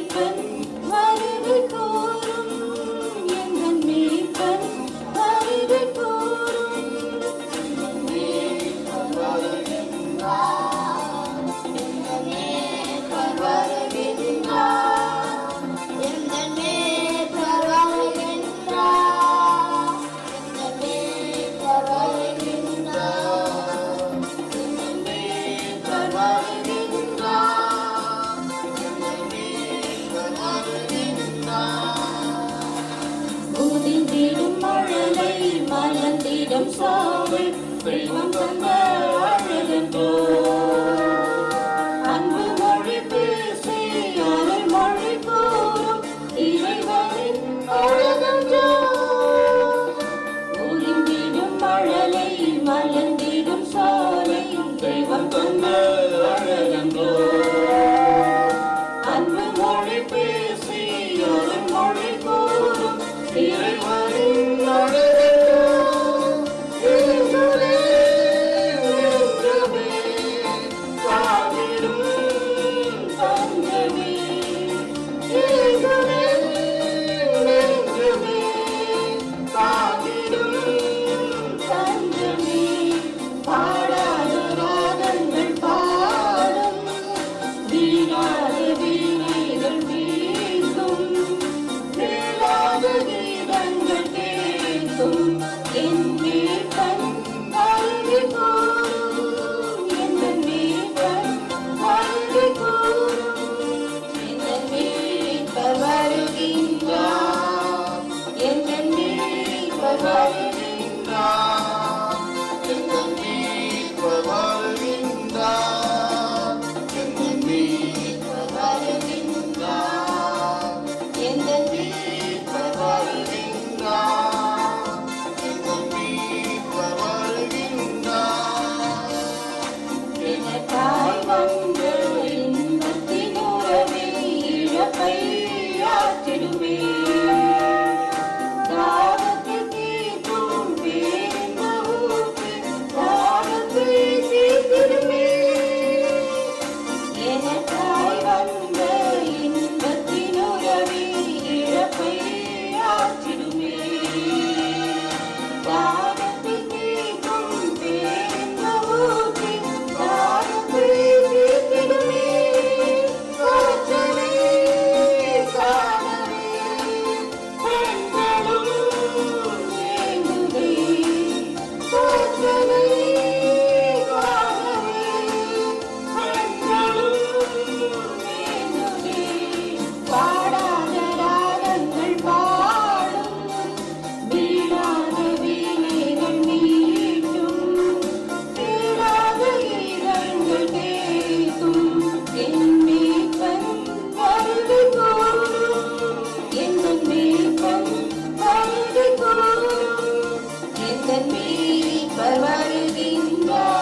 மேய்ப்பன் வருகை கூறும் எங்கள் மேய்ப்பன் வருகை கூறும் மேய்ப்பன் வருகின்றார் எங்கள் மேய்ப்பன் வருகின்றார் எங்கள் மேய்ப்பன் வருகின்றார் எங்கள் மேய்ப்பன் வருகின்றார் எங்கள் மேய்ப்பன் வருகின்றார் எங்கள் மேய்ப்பன் வருகின்றார் உதிர்ந்திடும் மழலை மலர்ந்திடும் சாவை தெய்வம் தந்த அழகன்றோ அன்பு மொழி பேசி அருள் மொழி கூறும் இறைவனின் அழகன்றோ உதிர்ந்திடும் மழலை மலர்ந்திடும் சாலை தெய்வம் தந்த அழகன்றோ அன்பு மொழி பேசி அருள் மொழி கூறும் இறைவனின் அழகன்றோ இயேசுவே நெஞ்சமே காத்திடும் தஞ்சமே இயேசுவே நெஞ்சமே காத்திடும் தஞ்சமே பாடாத ராகங்கள் பாடும் வீணாத வீணைகள் வீசும் மேலாத கீதங்கள் கேட்கும் என் மேய்ப்பன் வருகை கூறும் எங்கள் மேய்ப்பன் வருகை கூறும் எங்கள் மேய்ப்பர் வருகின்றார் எங்கள் மேய்ப்பர் வருகின்றார் எங்கள் மேய்ப்பர் வருகின்றார் எங்கள் மேய்ப்பர் வருகின்றார் எங்கள் மீட்பர் வருகின்றார் எங்கள் மீட்பர் வருகின்றார் எனக்காய் வந்த இன்பத்தின் உறவில் இழப்பை ஆற்றிடுமே தாகத்தை தீர்க்கும் பேரின்ப ஊற்று தாகத்தை தீர்த்திடுமே எனக்காய் வந்த இன்பத்தின் உறவில் இழப்பை ஆற்றிடுமே தாகத்தை தீர்க்கும் பேரின்ப ஊற்று தாகத்தை தீர்த்திடுமே காற்றலை காணவே கண்களும் ஏங்குதே காற்றலை காணவே கண்களும் ஏங்குதே பாடாத ராகங்கள் பாடும் வீணாத வீணைகள் மீட்டும் தீராத கீதங்கள் கேட்கும் என் மேய்ப்பன் வருகை கூறும் எங்கள் மேய்ப்பன் வருகை கூறும் எங்கள் மேய்ப்பர் வருகின்றார்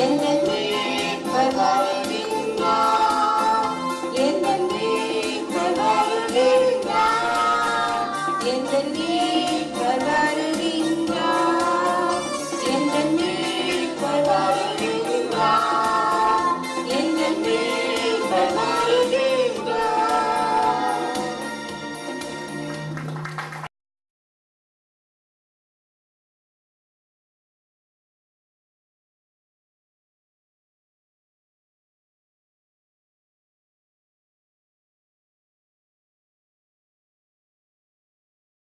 எங்கள் மேய்ப்பர்